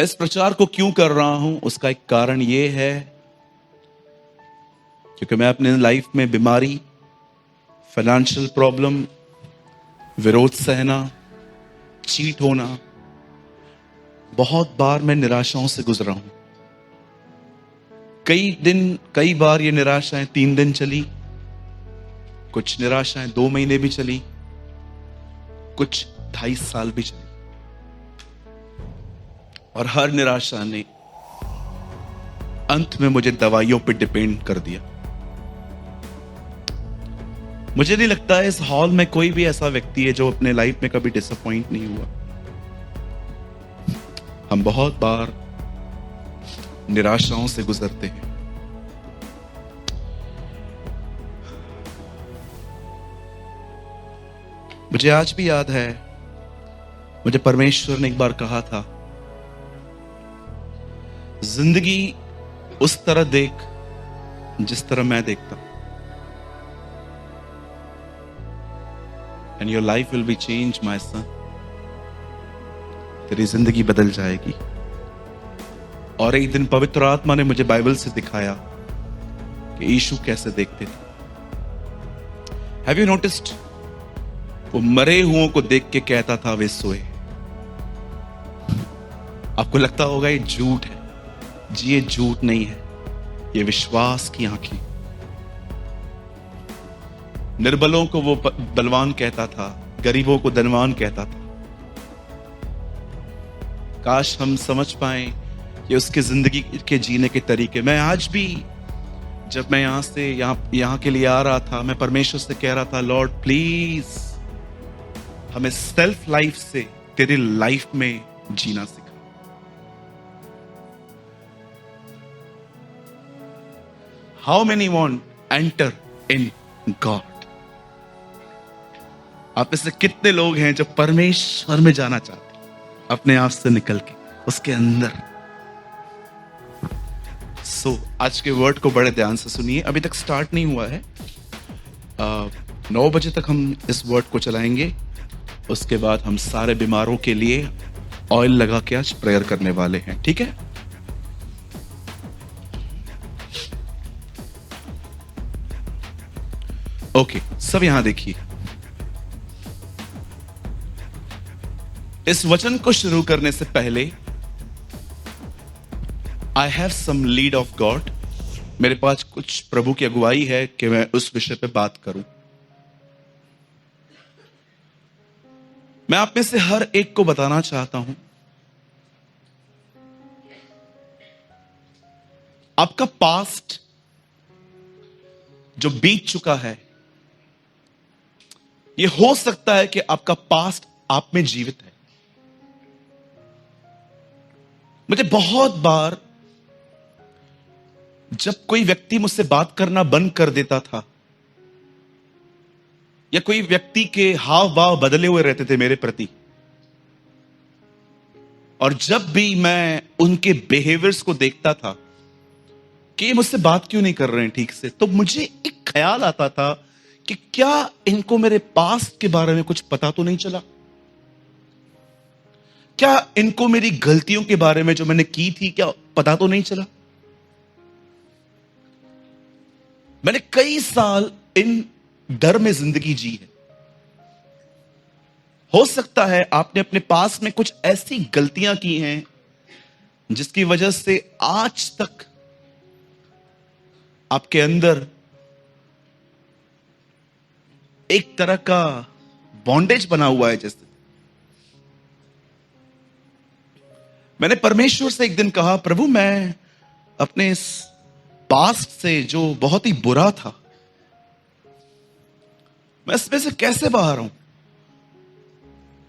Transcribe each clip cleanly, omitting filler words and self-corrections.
मैं इस प्रचार को क्यों कर रहा हूं, उसका एक कारण यह है क्योंकि मैं अपने लाइफ में बीमारी, फाइनेंशियल प्रॉब्लम, विरोध सहना, चीट होना, बहुत बार मैं निराशाओं से गुजरा हूं। कई बार ये निराशाएं 3 दिन चली, कुछ निराशाएं 2 महीने भी चली, कुछ 2.5 साल भी चली, और हर निराशा ने अंत में मुझे दवाइयों पे डिपेंड कर दिया। मुझे नहीं लगता है इस हॉल में कोई भी ऐसा व्यक्ति है जो अपने लाइफ में कभी डिसअपॉइंट नहीं हुआ। हम बहुत बार निराशाओं से गुजरते हैं। मुझे आज भी याद है, मुझे परमेश्वर ने एक बार कहा था, जिंदगी उस तरह देख जिस तरह मैं देखता हूं, and your life will be change my son. तेरी जिंदगी बदल जाएगी। और एक दिन पवित्र आत्मा ने मुझे बाइबल से दिखाया कि यीशु कैसे देखते थे। हैव यू नोटिस्ड, वो मरे हुओं को देख के कहता था वे सोए। आपको लगता होगा ये झूठ है। जी, ये झूठ नहीं है, ये विश्वास की आंखें। निर्बलों को वो बलवान कहता था, गरीबों को धनवान कहता था। काश हम समझ पाए कि उसके जिंदगी के जीने के तरीके। मैं आज भी, जब मैं यहां से यहां के लिए आ रहा था, मैं परमेश्वर से कह रहा था, लॉर्ड प्लीज हमें सेल्फ लाइफ से तेरी लाइफ में जीना सिखा। How many want enter in God? आप में से कितने लोग हैं जो परमेश्वर में जाना चाहते हैं, अपने आप से निकल के उसके अंदर? आज के वर्ड को बड़े ध्यान से सुनिए। अभी तक स्टार्ट नहीं हुआ है। 9 बजे तक हम इस वर्ड को चलाएंगे। उसके बाद हम सारे बीमारों के लिए ऑयल लगा के आज प्रेयर करने वाले हैं, ठीक है? ओके, सब यहां देखिए। इस वचन को शुरू करने से पहले I have some lead of God. मेरे पास कुछ प्रभु की अगुवाई है कि मैं उस विषय पे बात करूं। मैं आप में से हर एक को बताना चाहता हूं, आपका पास्ट जो बीत चुका है, यह हो सकता है कि आपका पास्ट आप में जीवित है। मुझे बहुत बार जब कोई व्यक्ति मुझसे बात करना बंद कर देता था, या कोई व्यक्ति के हाव भाव बदले हुए रहते थे मेरे प्रति, और जब भी मैं उनके बिहेवियर्स को देखता था कि ये मुझसे बात क्यों नहीं कर रहे हैं ठीक से, तो मुझे एक ख्याल आता था कि क्या इनको मेरे पास्ट के बारे में कुछ पता तो नहीं चला? क्या इनको मेरी गलतियों के बारे में जो मैंने की थी, क्या पता तो नहीं चला? मैंने कई साल इन डर में जिंदगी जी है। हो सकता है आपने अपने पास में कुछ ऐसी गलतियां की हैं जिसकी वजह से आज तक आपके अंदर एक तरह का बॉन्डेज बना हुआ है। जैसे मैंने परमेश्वर से एक दिन कहा, प्रभु मैं अपने इस पास्ट से जो बहुत ही बुरा था, मैं इसमें से कैसे बाहर हूं?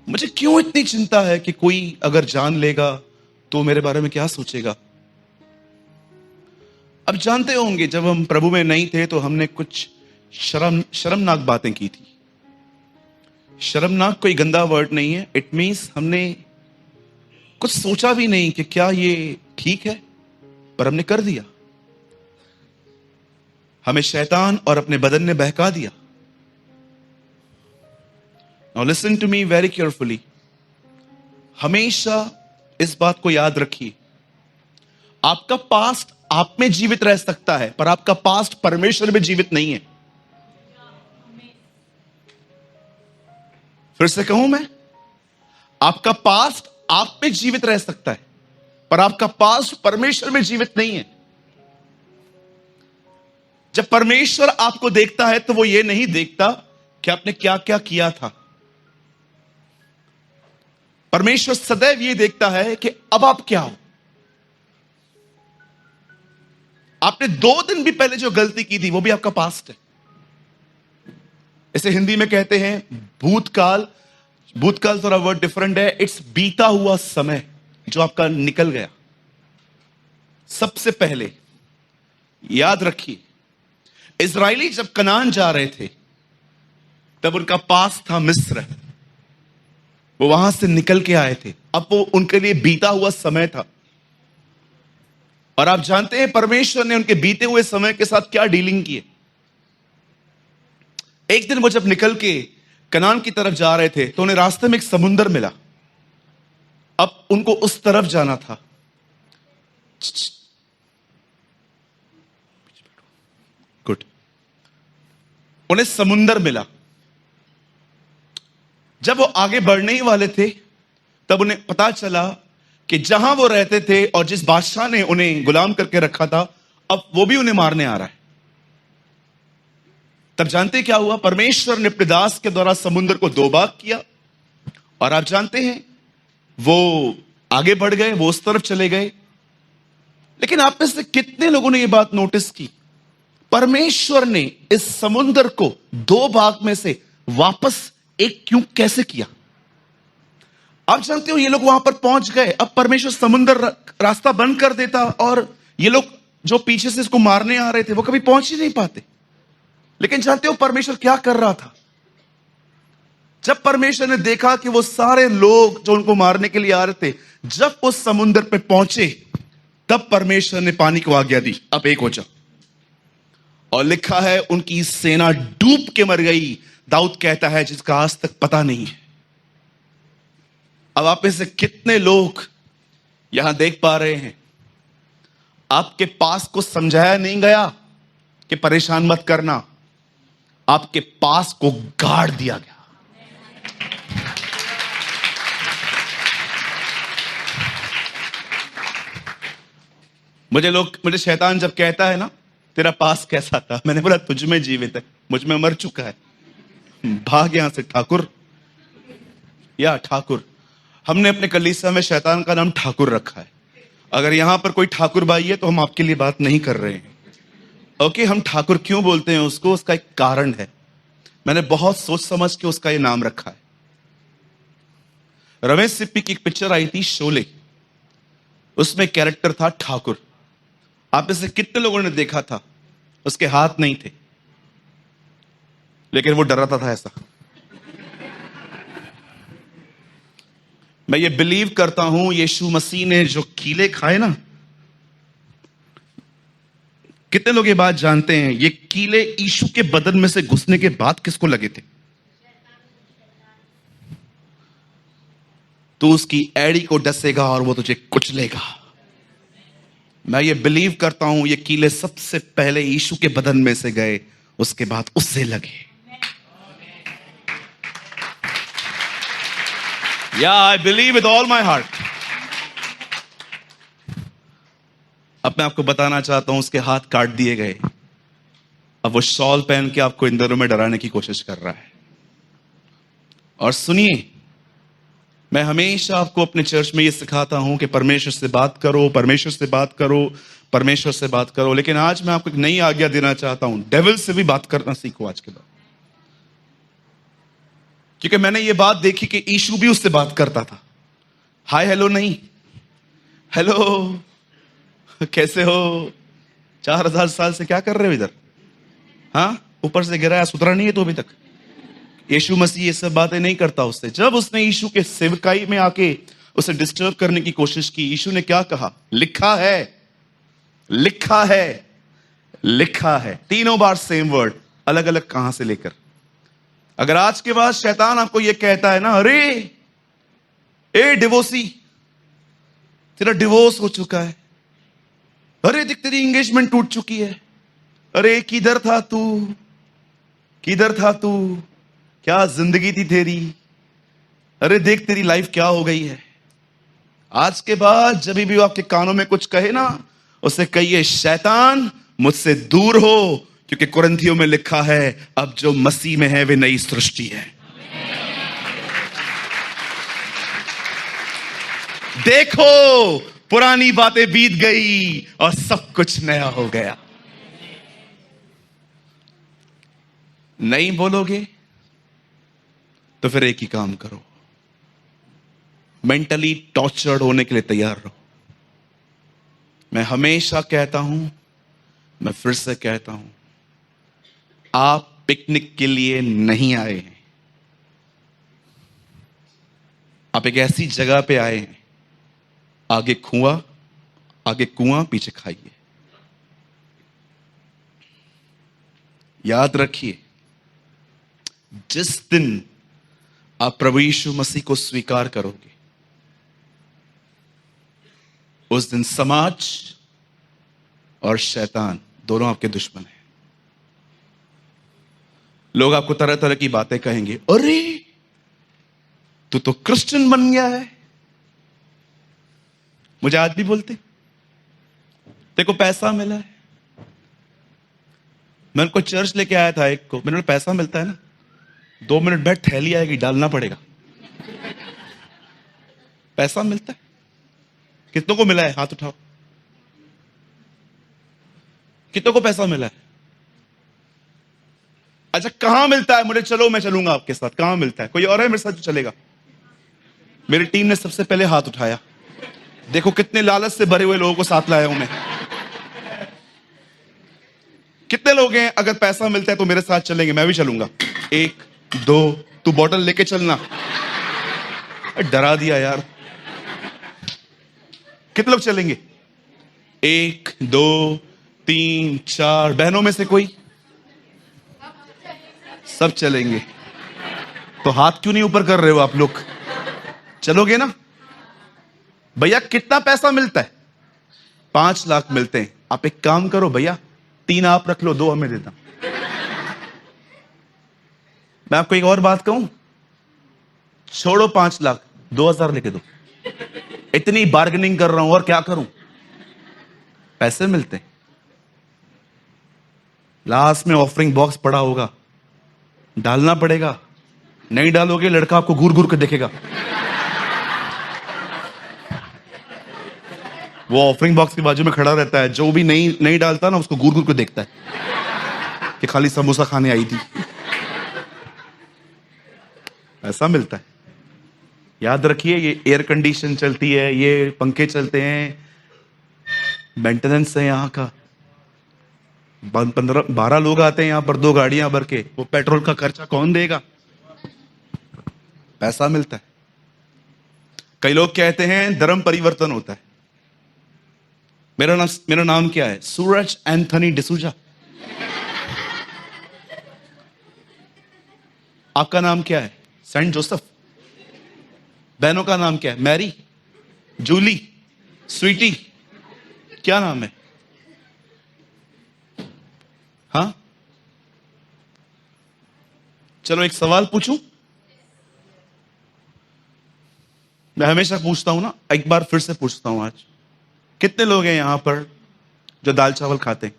मुझे क्यों इतनी चिंता है कि कोई अगर जान लेगा तो मेरे बारे में क्या सोचेगा? अब जानते होंगे, जब हम प्रभु में नहीं थे तो हमने कुछ शर्मनाक बातें की थी। शर्मनाक कोई गंदा वर्ड नहीं है। इट मींस हमने कुछ सोचा भी नहीं कि क्या ये ठीक है, पर हमने कर दिया। हमें शैतान और अपने बदन ने बहका दिया। Now listen to me very carefully. हमेशा इस बात को याद रखिए, आपका पास्ट आप में जीवित रह सकता है, पर आपका पास्ट परमेश्वर में जीवित नहीं है। फिर से कहूं मैं, आपका पास्ट आप में जीवित रह सकता है, पर आपका पास्ट परमेश्वर में जीवित नहीं है। जब परमेश्वर आपको देखता है तो वो ये नहीं देखता कि आपने क्या क्या किया था। परमेश्वर सदैव ये देखता है कि अब आप क्या हो। आपने 2 दिन भी पहले जो गलती की थी वो भी आपका पास्ट है। इसे हिंदी में कहते हैं भूतकाल। भूतकाल थोड़ा वर्ड डिफरेंट है, इट्स बीता हुआ समय जो आपका निकल गया। सबसे पहले याद रखिए, इजरायली जब कनान जा रहे थे तब उनका पास था मिस्र। वो वहां से निकल के आए थे, अब वो उनके लिए बीता हुआ समय था। और आप जानते हैं परमेश्वर ने उनके बीते हुए समय के साथ क्या डीलिंग की है। एक दिन वो जब निकल के कनान की तरफ जा रहे थे तो उन्हें रास्ते में एक समुंदर मिला। अब उनको उस तरफ जाना था। गुड। उन्हें समुंदर मिला। जब वो आगे बढ़ने ही वाले थे तब उन्हें पता चला कि जहां वो रहते थे और जिस बादशाह ने उन्हें गुलाम करके रखा था, अब वो भी उन्हें मारने आ रहा है। तब जानते क्या हुआ? परमेश्वर ने अपने दास के द्वारा समुद्र को 2 भाग किया। और आप जानते हैं वो आगे बढ़ गए, वो उस तरफ चले गए। लेकिन आप में से कितने लोगों ने यह बात नोटिस की? परमेश्वर ने इस समुद्र को 2 भाग में से वापस एक क्यों कैसे किया? आप जानते हो ये लोग वहां पर पहुंच गए। अब परमेश्वर समुद्र रास्ता बंद कर देता और ये लोग जो पीछे से इसको मारने आ रहे थे वो कभी पहुंच ही नहीं पाते। लेकिन जानते हो परमेश्वर क्या कर रहा था? जब परमेश्वर ने देखा कि वो सारे लोग जो उनको मारने के लिए आ रहे थे जब उस समुद्र पे पहुंचे, तब परमेश्वर ने पानी को आज्ञा दी, अब एक हो जाओ। और लिखा है उनकी सेना डूब के मर गई। दाऊद कहता है जिसका आज तक पता नहीं है। अब आप में से कितने लोग यहां देख पा रहे हैं आपके पास को समझाया नहीं गया कि परेशान मत करना, आपके पास को गाड़ दिया गया। मुझे शैतान जब कहता है ना तेरा पास कैसा था, मैंने बोला तुझ में जीवित है, मुझ में मर चुका है, भाग यहां से ठाकुर। या ठाकुर, हमने अपने कलीसिया में शैतान का नाम ठाकुर रखा है। अगर यहां पर कोई ठाकुर भाई है तो हम आपके लिए बात नहीं कर रहे हैं। ओके, हम ठाकुर क्यों बोलते हैं उसको, उसका एक कारण है। मैंने बहुत सोच समझ के उसका ये नाम रखा है। रमेश सिप्पी की एक पिक्चर आई थी शोले, उसमें कैरेक्टर था ठाकुर। आप में से कितने लोगों ने देखा था? उसके हाथ नहीं थे लेकिन वो डराता था ऐसा। मैं ये बिलीव करता हूं यीशु मसीह ने जो कीले खाए ना, कितने लोग ये बात जानते हैं? ये कीले यीशु के बदन में से घुसने के बाद किसको लगे थे? तू उसकी एड़ी को डसेगा और वो तुझे कुचलेगा। मैं ये बिलीव करता हूं ये कीले सबसे पहले यीशु के बदन में से गए, उसके बाद उससे लगे। या I believe with all my heart. अब मैं आपको बताना चाहता हूं उसके हाथ काट दिए गए। अब वो शॉल पहन के आपको इन दिनों में डराने की कोशिश कर रहा है। और सुनिए, मैं हमेशा आपको अपने चर्च में ये सिखाता हूं कि परमेश्वर से बात करो, परमेश्वर से बात करो, परमेश्वर से बात करो। लेकिन आज मैं आपको एक नई आज्ञा देना चाहता हूं, डेविल से भी बात करना सीखो आज के बाद। क्योंकि मैंने ये बात देखी कि यीशु भी उससे बात करता था। हाय हेलो नहीं, हेलो कैसे हो, 4000 साल से क्या कर रहे हो इधर? हाँ, ऊपर से गिरा है, सुधरा नहीं है तो अभी तक। यीशु मसीह ये सब बातें नहीं करता उससे। जब उसने यीशु के सेवकाई में आके उसे डिस्टर्ब करने की कोशिश की, यीशु ने क्या कहा? लिखा है, लिखा है, लिखा है। 3 बार सेम वर्ड, अलग अलग कहां से लेकर। अगर आज के बाद शैतान आपको यह कहता है ना, अरे ए डिवोसी, तेरा डिवोर्स हो चुका है, अरे देख तेरी एंगेजमेंट टूट चुकी है, अरे किधर था तू, किधर था तू, क्या जिंदगी थी तेरी, अरे देख तेरी लाइफ क्या हो गई है। आज के बाद जब भी वो आपके कानों में कुछ कहे ना, उसे कहिए शैतान मुझसे दूर हो, क्योंकि कुरिन्थियों में लिखा है अब जो मसीह में है वे नई सृष्टि है। देखो पुरानी बातें बीत गई और सब कुछ नया हो गया। नहीं बोलोगे तो फिर एक ही काम करो, मेंटली टॉर्चर्ड होने के लिए तैयार रहो। मैं हमेशा कहता हूं, मैं फिर से कहता हूं, आप पिकनिक के लिए नहीं आए हैं, आप एक ऐसी जगह पे आए हैं, आगे कुआं पीछे खाइए। याद रखिए, जिस दिन आप प्रभु यीशु मसीह को स्वीकार करोगे, उस दिन समाज और शैतान दोनों आपके दुश्मन हैं। लोग आपको तरह तरह की बातें कहेंगे, अरे तू तो क्रिश्चियन बन गया है। मुझे आज भी बोलते, तेरे को पैसा मिला है। मैं उनको चर्च लेके आया था एक को, मैंने बोला पैसा मिलता है ना, 2 मिनट बैठ, थैली आएगी डालना पड़ेगा। पैसा मिलता है, कितनों को मिला है हाथ उठाओ, कितनों को पैसा मिला है। अच्छा कहां मिलता है, मुझे चलो मैं चलूंगा आपके साथ, कहां मिलता है, कोई और है मेरे साथ जो चलेगा। मेरी टीम ने सबसे पहले हाथ उठाया। देखो कितने लालच से भरे हुए लोगों को साथ लाया हूं मैं। कितने लोग हैं अगर पैसा मिलता है तो मेरे साथ चलेंगे, मैं भी चलूंगा। 1 2, तू बॉटल लेके चलना। डरा दिया यार। कितने लोग चलेंगे? 1 2 3 4, बहनों में से कोई? सब चलेंगे। तो हाथ क्यों नहीं ऊपर कर रहे हो आप लोग? चलोगे ना? भैया कितना पैसा मिलता है? 5 लाख मिलते हैं। आप एक काम करो भैया, 3 आप रख लो, 2 हमें देता। मैं आपको एक और बात कहूं, छोड़ो 5 लाख, 2,000 लेके दो। इतनी बार्गेनिंग कर रहा हूं और क्या करूं? पैसे मिलते हैं। लास्ट में ऑफरिंग बॉक्स पड़ा होगा, डालना पड़ेगा। नहीं डालोगे लड़का आपको घूर घूर के देखेगा। वो ऑफरिंग बॉक्स के बाजू में खड़ा रहता है, जो भी नहीं डालता ना उसको घूर घूर के देखता है कि खाली समोसा खाने आई थी। ऐसा मिलता है। याद रखिए, ये एयर कंडीशन चलती है, ये पंखे चलते हैं, मेंटेनेंस है यहाँ का। 12 लोग आते हैं यहाँ पर, 2 गाड़ियां भर के, वो पेट्रोल का खर्चा कौन देगा? पैसा मिलता है। कई लोग कहते हैं धर्म परिवर्तन होता है। मेरा नाम क्या है? सूरज एंथनी डिसूजा। आपका नाम क्या है? Saint Joseph. बहनों का नाम क्या है? Mary, Julie, Sweety. क्या नाम है? हाँ, चलो एक सवाल पूछूं। मैं हमेशा पूछता हूं ना, एक बार फिर से पूछता हूं आज। कितने लोग हैं यहां पर जो दाल चावल खाते हैं?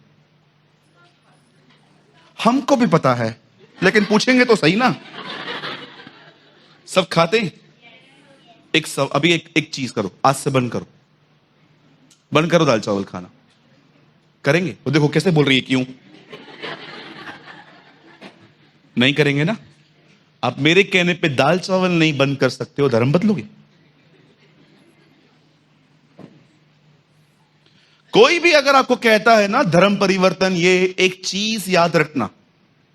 हमको भी पता है, लेकिन पूछेंगे तो सही ना। सब खाते हैं? अभी एक चीज करो, आज से बंद करो दाल चावल खाना। करेंगे? वो देखो कैसे बोल रही है, क्यों नहीं करेंगे ना? आप मेरे कहने पे दाल चावल नहीं बंद कर सकते हो, धर्म बदलोगे? कोई भी अगर आपको कहता है ना धर्म परिवर्तन, ये एक चीज याद रखना।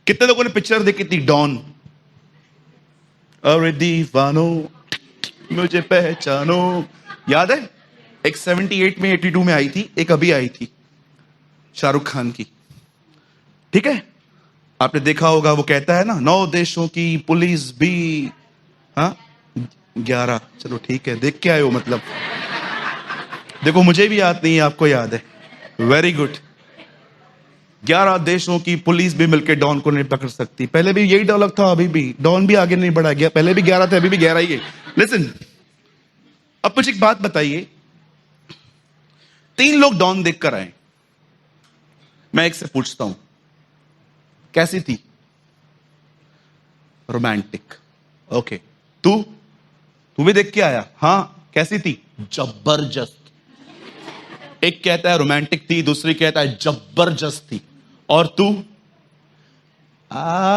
कितने लोगों ने पिक्चर देखी थी डॉन? अरे दीवानो मुझे पहचानो, याद है? एक 78 में 82 में आई थी, एक अभी आई थी शाहरुख खान की। ठीक है, आपने देखा होगा। वो कहता है ना 9 देशों की पुलिस भी, हाँ 11, चलो ठीक है, देख के आए हो मतलब। देखो मुझे भी याद नहीं है, आपको याद है। Very good. 11 देशों की पुलिस भी मिलकर डॉन को नहीं पकड़ सकती। पहले भी यही डायलॉग था, अभी भी डॉन भी आगे नहीं बढ़ा गया। पहले भी 11 थे, अभी भी 11 ही है। लिसन, अब मुझे एक बात बताइए, 3 लोग डॉन देखकर आए। मैं एक से पूछता हूं, कैसी थी? रोमांटिक। ओके, तू तू भी देख के आया? हाँ, कैसी थी? जबरदस्त। एक कहता है रोमांटिक थी, दूसरी कहता है जबरदस्त थी, और तू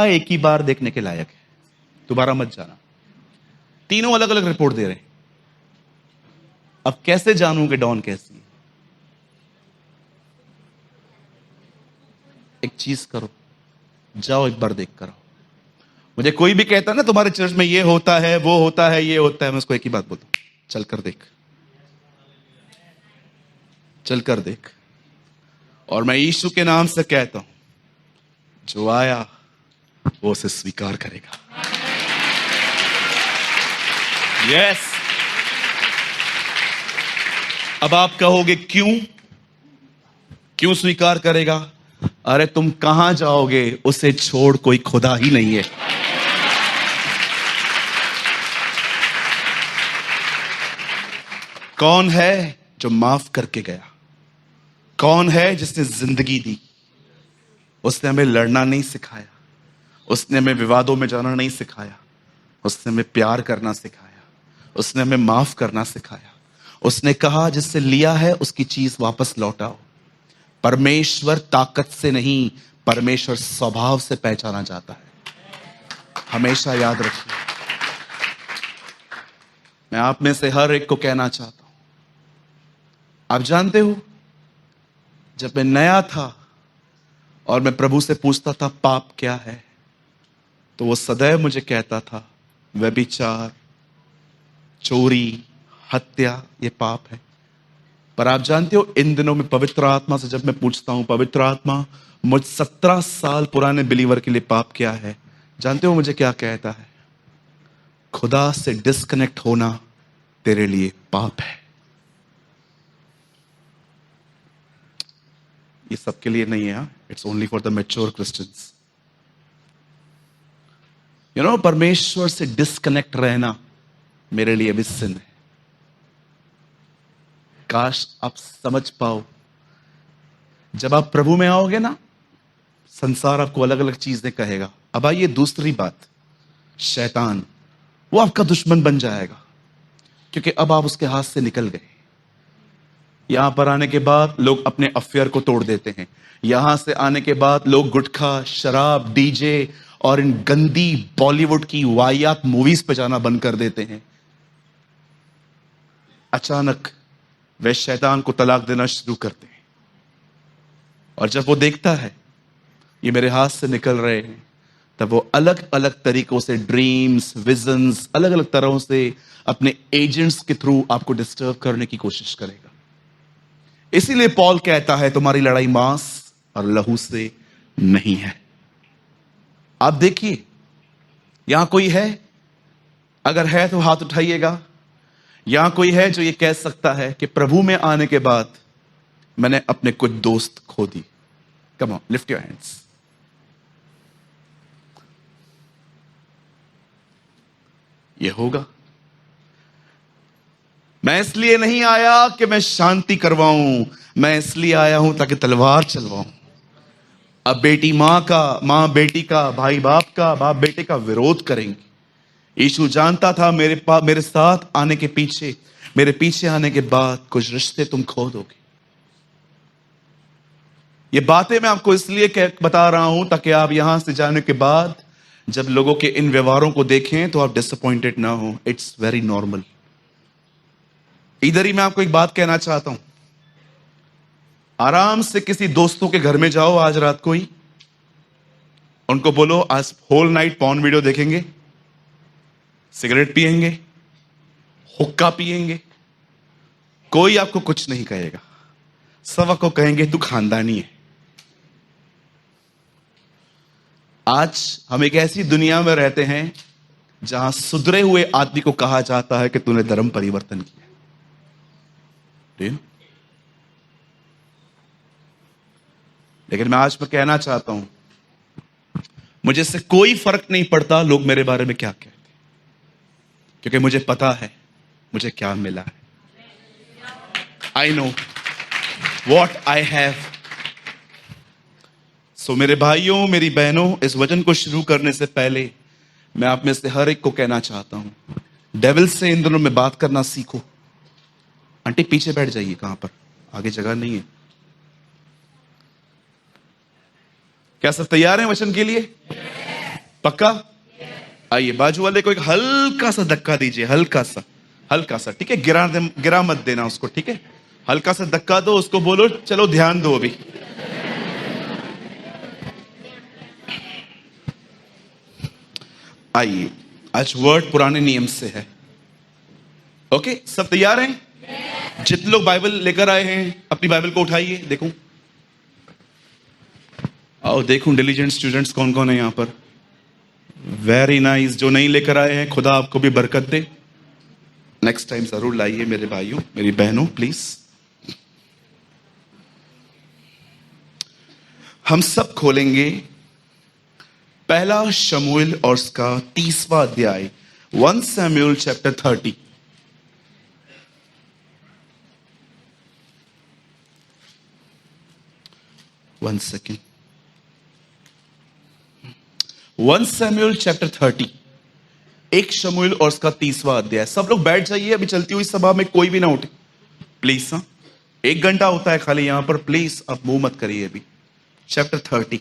एक ही बार देखने के लायक है, दोबारा मत जाना। तीनों अलग अलग रिपोर्ट दे रहे हैं। अब कैसे जानूं कि डॉन कैसी है? एक चीज करो, जाओ एक बार देख कर आओ। मुझे कोई भी कहता है ना तुम्हारे चर्च में ये होता है, वो होता है, ये होता है, मैं उसको एक ही बात बोलता हूं, चल कर देख, चल कर देख। और मैं यीशु के नाम से कहता हूं, जो आया वो उसे स्वीकार करेगा। यस। अब आप कहोगे क्यों? क्यों स्वीकार करेगा? अरे तुम कहां जाओगे? उसे छोड़ कोई खुदा ही नहीं है। कौन है जो माफ करके गया? कौन है जिसने जिंदगी दी? उसने हमें लड़ना नहीं सिखाया, उसने हमें विवादों में जाना नहीं सिखाया, उसने हमें प्यार करना सिखाया, उसने हमें माफ करना सिखाया। उसने कहा जिससे लिया है उसकी चीज वापस लौटाओ। परमेश्वर ताकत से नहीं, परमेश्वर स्वभाव से पहचाना जाता है। हमेशा याद रखिए। मैं आप में से हर एक को कहना चाहता हूं, आप जानते हो, जब मैं नया था और मैं प्रभु से पूछता था पाप क्या है, तो वो सदैव मुझे कहता था व्यभिचार, चोरी, हत्या ये पाप है। पर आप जानते हो, इन दिनों में पवित्र आत्मा से जब मैं पूछता हूं, पवित्र आत्मा मुझ 17 साल पुराने बिलीवर के लिए पाप क्या है, जानते हो मुझे क्या कहता है? खुदा से डिस्कनेक्ट होना तेरे लिए पाप है। ये सबके लिए नहीं है, it's only for the mature Christians. You know, परमेश्वर से डिस्कनेक्ट रहना मेरे लिए भी सिन है। काश आप समझ पाओ, जब आप प्रभु में आओगे ना, संसार आपको अलग अलग चीजें कहेगा। अब आइए दूसरी बात, शैतान, वो आपका दुश्मन बन जाएगा, क्योंकि अब आप उसके हाथ से निकल गए। यहां पर आने के बाद लोग अपने अफेयर को तोड़ देते हैं। यहां से आने के बाद लोग गुटखा, शराब, डीजे और इन गंदी बॉलीवुड की वाहियात मूवीज पे जाना बंद कर देते हैं। अचानक वे शैतान को तलाक देना शुरू करते हैं, और जब वो देखता है ये मेरे हाथ से निकल रहे हैं, तब वो अलग अलग तरीकों से ड्रीम्स, विजन्स, अलग अलग तरहों से अपने एजेंट्स के थ्रू आपको डिस्टर्ब करने की कोशिश करेगा। इसीलिए पॉल कहता है तुम्हारी लड़ाई मांस और लहू से नहीं है। आप देखिए, यहां कोई है? अगर है तो हाथ उठाइएगा। यहां कोई है जो ये कह सकता है कि प्रभु में आने के बाद मैंने अपने कुछ दोस्त खो दिए? Come on, lift your hands. ये होगा। मैं इसलिए नहीं आया कि मैं शांति करवाऊं, मैं इसलिए आया हूं ताकि तलवार चलवाऊं। अब बेटी मां बेटी का, भाई बाप का, बाप बेटे का विरोध करेंगे। यीशु जानता था मेरे साथ आने के पीछे, मेरे पीछे आने के बाद कुछ रिश्ते तुम खो दोगे। ये बातें मैं आपको इसलिए बता रहा हूं ताकि आप यहां से जाने के बाद जब लोगों के इन व्यवहारों को देखें तो आप डिसअपॉइंटेड ना हो। It's very normal. इधर ही मैं आपको एक बात कहना चाहता हूं। आराम से किसी दोस्तों के घर में जाओ आज रात को ही, उनको बोलो आज होल नाइट पॉर्न वीडियो देखेंगे, सिगरेट पिएंगे, हुक्का पिएंगे, कोई आपको कुछ नहीं कहेगा। सब आपको कहेंगे तू खानदानी है। आज हम एक ऐसी दुनिया में रहते हैं जहां सुधरे हुए आदमी को कहा जाता है कि तूने धर्म परिवर्तन किया। लेकिन मैं कहना चाहता हूं, मुझे इससे कोई फर्क नहीं पड़ता लोग मेरे बारे में क्या कहते हैं, क्योंकि मुझे पता है मुझे क्या मिला है। I know what I have. So मेरे भाइयों, मेरी बहनों, इस वचन को शुरू करने से पहले मैं आप में से हर एक को कहना चाहता हूं, डेविल से इन दिनों में बात करना सीखो। आंटी पीछे बैठ जाइए, कहां पर, आगे जगह नहीं है। क्या सब तैयार हैं वचन के लिए? पक्का? आइए, बाजू वाले को एक हल्का सा धक्का दीजिए, हल्का सा, ठीक है? गिरा मत देना उसको, ठीक है? हल्का सा धक्का दो उसको, बोलो चलो ध्यान दो अभी। आइए, आज वर्ड पुराने नियम से है। ओके, सब तैयार हैं? जितने लोग बाइबल लेकर आए हैं अपनी बाइबल को उठाइए, देखूं, आओ देखूं डिलीजेंट स्टूडेंट्स कौन कौन है यहां पर। Very nice. जो नहीं लेकर आए हैं, खुदा आपको भी बरकत दे। नेक्स्ट टाइम जरूर लाइए मेरे भाइयों, मेरी बहनों, प्लीज। हम सब खोलेंगे पहला शमूएल और उसका 30वां अध्याय, 1 Samuel chapter 30। One second. 1 Samuel chapter 30, एक शमूएल और उसका 30वां अध्याय। सब लोग बैठ जाइए, अभी चलती हुई सभा में कोई भी ना उठे प्लीज। हाँ, 1 घंटा होता है खाली यहां पर, प्लीज आप मुंह मत करिए अभी। चैप्टर 30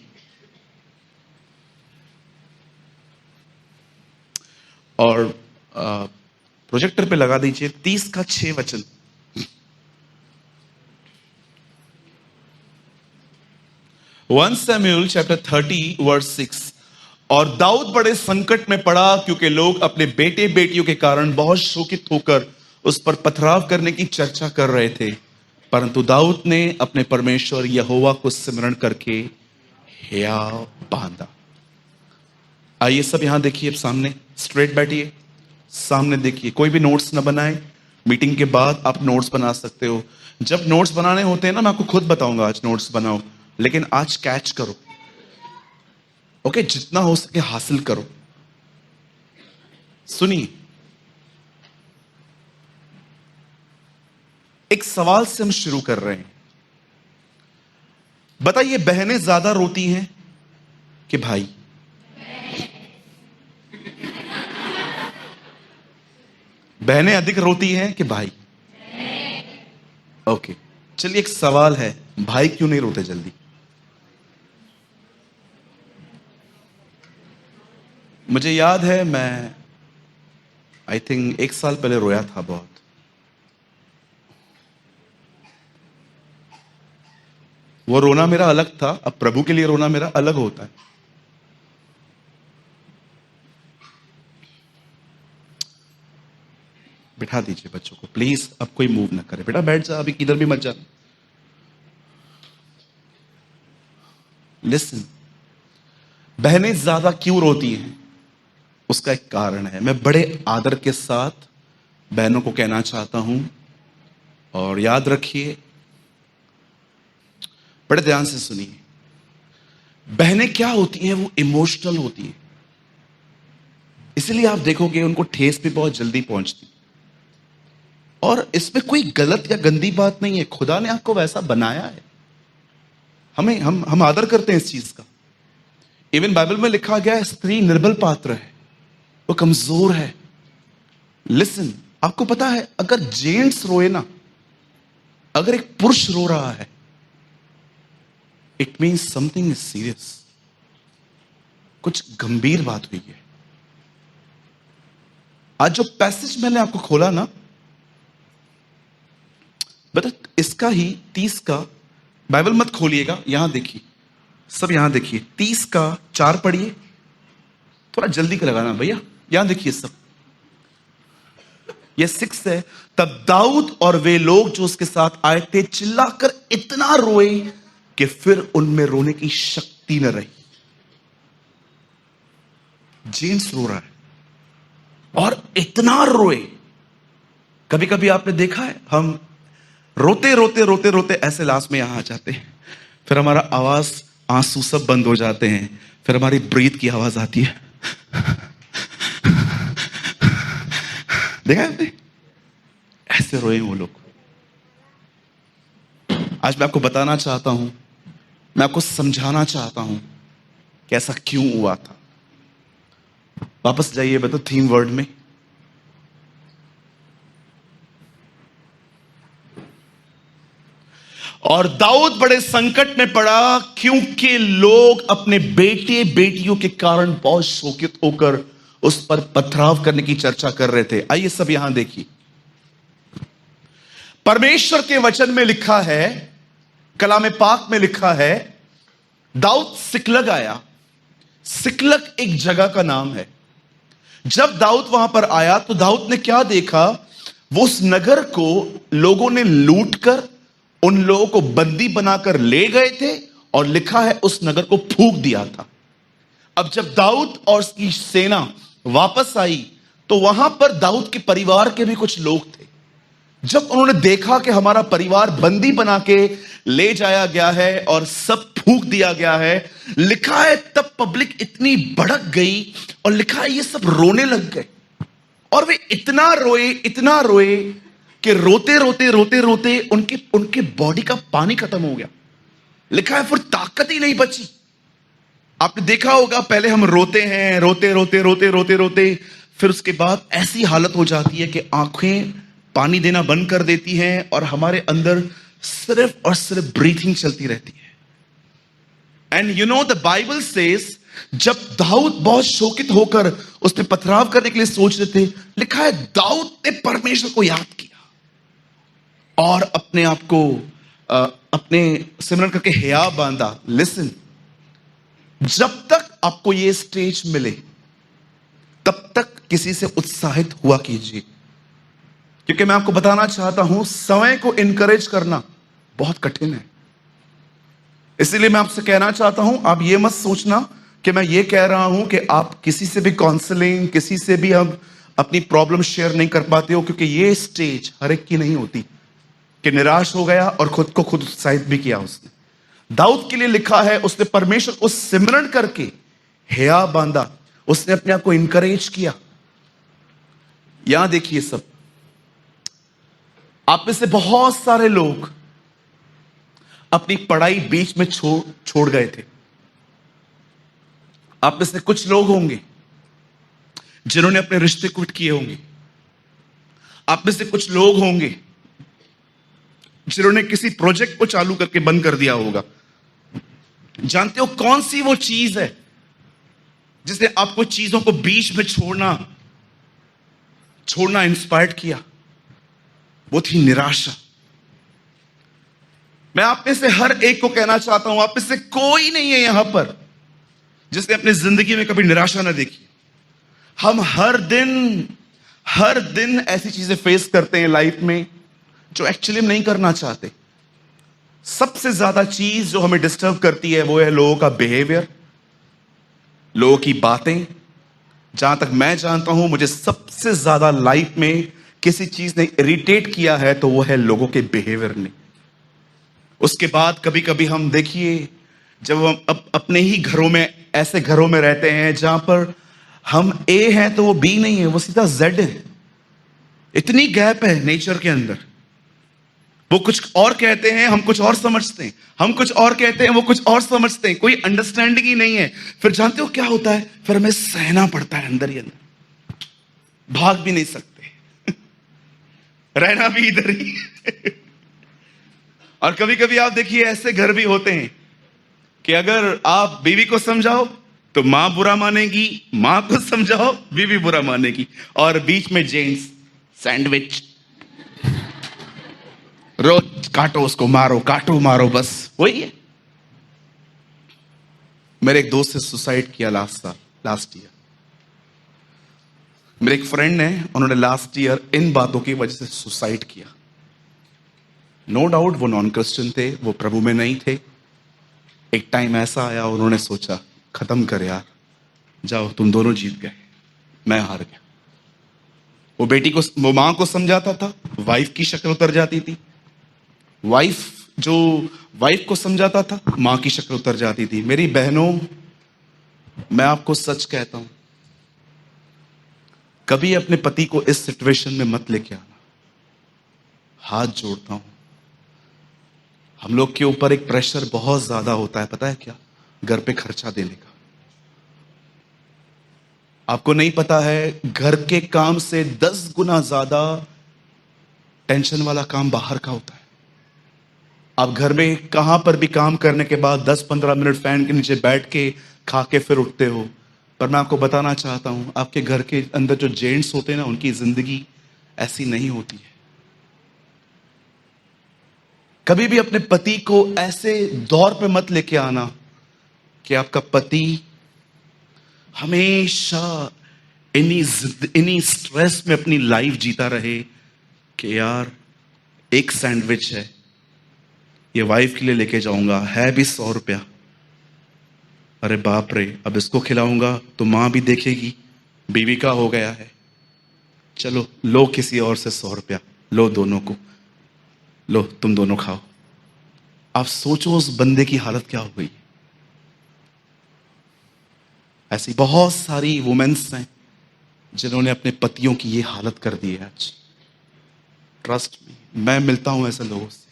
और प्रोजेक्टर पे लगा दीजिए 30 का 6 वचन। One Samuel chapter 30 verse 6। और दाऊद बड़े संकट में पड़ा, क्योंकि लोग अपने बेटे बेटियों के कारण बहुत शोकित होकर उस पर पथराव करने की चर्चा कर रहे थे। परंतु दाऊद ने अपने परमेश्वर यहोवा को स्मरण करके हियाव बांधा। आइए सब यहां देखिए, अब सामने स्ट्रेट बैठिए, सामने देखिए, कोई भी नोट्स ना बनाए। मीटिंग के बाद आप नोट्स बना सकते हो। जब नोट्स बनाने होते हैं ना, मैं आपको खुद बताऊंगा आज नोट्स बनाओ, लेकिन आज कैच करो। ओके, जितना हो सके हासिल करो। सुनिए, एक सवाल से हम शुरू कर रहे हैं। बताइए, बहनें ज्यादा रोती हैं कि भाई? बहनें अधिक रोती हैं कि भाई? ओके, चलिए एक सवाल है, भाई क्यों नहीं रोते जल्दी? मुझे याद है, मैं आई थिंक 1 साल पहले रोया था बहुत। वो रोना मेरा अलग था, अब प्रभु के लिए रोना मेरा अलग होता है। बिठा दीजिए बच्चों को प्लीज, अब कोई मूव ना करे। बेटा बैठ जा, अभी किधर भी मत जा। लिसन, बहनें ज्यादा क्यों रोती हैं? उसका एक कारण है। मैं बड़े आदर के साथ बहनों को कहना चाहता हूं, और याद रखिए, बड़े ध्यान से सुनिए। बहनें क्या होती हैं? वो इमोशनल होती हैं, इसलिए आप देखोगे उनको ठेस भी बहुत जल्दी पहुंचती। और इसमें कोई गलत या गंदी बात नहीं है, खुदा ने आपको वैसा बनाया है। हम आदर करते हैं इस चीज का। इवन बाइबल में लिखा गया है, स्त्री निर्बल पात्र है, वो कमजोर है। लिसन, आपको पता है, अगर जेंट्स रोए ना, अगर एक पुरुष रो रहा है, it means something is serious, कुछ गंभीर बात हुई है। आज जो पैसेज मैंने आपको खोला ना, बता इसका ही 30 का, बाइबल मत खोलिएगा, यहां देखिए, सब यहां देखिए, 30 का 4 पढ़िए, थोड़ा जल्दी का लगाना भैया। यहां देखिए सब, ये 6 है। तब दाऊद और वे लोग जो उसके साथ आए थे चिल्लाकर इतना रोए कि फिर उनमें रोने की शक्ति न रही। जेम्स रो रहा है और इतना रोए। कभी कभी आपने देखा है, हम रोते रोते रोते रोते ऐसे लास्ट में यहां आ जाते हैं, फिर हमारा आवाज, आंसू सब बंद हो जाते हैं, फिर हमारी ब्रीथ की आवाज आती है। देखा है आपने? ऐसे रोए वो लोग। आज मैं आपको बताना चाहता हूं, मैं आपको समझाना चाहता हूं कि ऐसा क्यों हुआ था। वापस जाइए बता थीम वर्ड में। और दाऊद बड़े संकट में पड़ा क्योंकि लोग अपने बेटे बेटियों के कारण बहुत शोकित होकर उस पर पथराव करने की चर्चा कर रहे थे। आइए सब यहां देखिए, परमेश्वर के वचन में लिखा है, कलाम पाक में लिखा है, दाऊद सिकलग आया। सिकलग एक जगह का नाम है। जब दाऊद वहां पर आया तो दाऊद ने क्या देखा? वो उस नगर को लोगों ने लूटकर उन लोगों को बंदी बनाकर ले गए थे और लिखा है उस नगर को फूंक दिया था। अब जब दाऊद और उसकी सेना वापस आई तो वहां पर दाऊद के परिवार के भी कुछ लोग थे। जब उन्होंने देखा कि हमारा परिवार बंदी बना के ले जाया गया है और सब फूंक दिया गया है, लिखा है तब पब्लिक इतनी भड़क गई और लिखा है ये सब रोने लग गए। और वे इतना रोए कि रोते रोते रोते रोते उनके उनके बॉडी का पानी खत्म हो गया। लिखा है फिर ताकत ही नहीं बची। आपने देखा होगा पहले हम रोते हैं, रोते रोते रोते रोते रोते, फिर उसके बाद ऐसी हालत हो जाती है कि आंखें पानी देना बंद कर देती हैं और हमारे अंदर सिर्फ और सिर्फ ब्रीथिंग चलती रहती है। And you know the Bible says, जब दाऊद बहुत शोकित होकर उस पर पथराव करने के लिए सोच रहे थे, लिखा है दाऊद ने परमेश्वर को याद किया और अपने आप को अपने सिमरन करके हिया बांधा। लिसन, जब तक आपको यह स्टेज मिले तब तक किसी से उत्साहित हुआ कीजिए, क्योंकि मैं आपको बताना चाहता हूं समय को इनकरेज करना बहुत कठिन है। इसलिए मैं आपसे कहना चाहता हूं, आप ये मत सोचना कि मैं ये कह रहा हूं कि आप किसी से भी काउंसलिंग, किसी से भी हम अपनी प्रॉब्लम शेयर नहीं कर पाते हो, क्योंकि ये स्टेज हर एक की नहीं होती कि निराश हो गया और खुद को खुद उत्साहित भी किया उसने। दाऊद के लिए लिखा है उसने परमेश्वर को सिमरन करके हिया बांधा, उसने अपने आप को इनकरेज किया। यहां देखिए सब, आप में से बहुत सारे लोग अपनी पढ़ाई बीच में छोड़ गए थे। आप में से कुछ लोग होंगे जिन्होंने अपने रिश्ते क्विट किए होंगे। आप में से कुछ लोग होंगे जिन्होंने किसी प्रोजेक्ट को चालू करके बंद कर दिया होगा। जानते हो कौन सी वो चीज है जिसने आपको चीजों को बीच में छोड़ना इंस्पायर्ड किया? वो थी निराशा। मैं आप में से हर एक को कहना चाहता हूं, आप में से कोई नहीं है यहां पर जिसने अपनी जिंदगी में कभी निराशा ना देखी। हम हर दिन ऐसी चीजें फेस करते हैं लाइफ में जो एक्चुअली हम नहीं करना चाहते। सबसे ज्यादा चीज जो हमें डिस्टर्ब करती है वो है लोगों का बिहेवियर, लोगों की बातें। जहां तक मैं जानता हूं, मुझे सबसे ज्यादा लाइफ में किसी चीज ने इरिटेट किया है तो वो है लोगों के बिहेवियर ने। उसके बाद कभी कभी हम देखिए, जब हम अपने ही घरों में, ऐसे घरों में रहते हैं जहां पर हम ए हैं तो वो बी नहीं है, वो सीधा जेड है। इतनी गैप है नेचर के अंदर। वो कुछ और कहते हैं, हम कुछ और समझते हैं, हम कुछ और कहते हैं, वो कुछ और समझते हैं। कोई अंडरस्टैंडिंग ही नहीं है। फिर जानते हो क्या होता है? फिर हमें सहना पड़ता है अंदर ही अंदर, भाग भी नहीं सकते, रहना भी इधर ही। और कभी कभी आप देखिए ऐसे घर भी होते हैं कि अगर आप बीवी को समझाओ तो मां बुरा मानेगी, मां को समझाओ बीवी बुरा मानेगी, और बीच में जेंट्स सैंडविच, रोज काटो उसको, मारो काटो मारो, बस वही है। मेरे एक दोस्त से सुसाइड किया लास्ट ईयर। मेरे एक फ्रेंड ने, उन्होंने लास्ट ईयर इन बातों की वजह से सुसाइड किया। नो डाउट वो नॉन क्रिश्चियन थे, वो प्रभु में नहीं थे। एक टाइम ऐसा आया, उन्होंने सोचा खत्म कर यार, जाओ तुम दोनों जीत गए, मैं हार गया। वो मां को समझाता था, वाइफ की शक्ल उतर जाती थी। वाइफ जो वाइफ को समझाता था, मां की शक्ल उतर जाती थी। मेरी बहनों, मैं आपको सच कहता हूं, कभी अपने पति को इस सिचुएशन में मत लेके आना। हाथ जोड़ता हूं। हम लोग के ऊपर एक प्रेशर बहुत ज्यादा होता है, पता है क्या? घर पे खर्चा देने का। आपको नहीं पता है, घर के काम से 10 गुना ज्यादा टेंशन वाला काम बाहर का होता है। आप घर में कहां पर भी काम करने के बाद 10-15 मिनट फैन के नीचे बैठ के खा के फिर उठते हो। पर मैं आपको बताना चाहता हूं, आपके घर के अंदर जो जेंट्स होते हैं ना, उनकी जिंदगी ऐसी नहीं होती है। कभी भी अपने पति को ऐसे दौर पे मत लेके आना कि आपका पति हमेशा इन्हीं स्ट्रेस में अपनी लाइफ जीता रहे कि यार एक सैंडविच है, ये वाइफ के लिए लेके जाऊंगा, है भी 100 रुपया। अरे बाप रे, अब इसको खिलाऊंगा तो मां भी देखेगी, बीवी का हो गया है, चलो लो किसी और से 100 रुपया, लो दोनों को, लो तुम दोनों खाओ। आप सोचो उस बंदे की हालत क्या हो गई। ऐसी बहुत सारी वुमेन्स हैं जिन्होंने अपने पतियों की ये हालत कर दी है आज। ट्रस्ट मी, मैं मिलता हूं ऐसे लोगों से।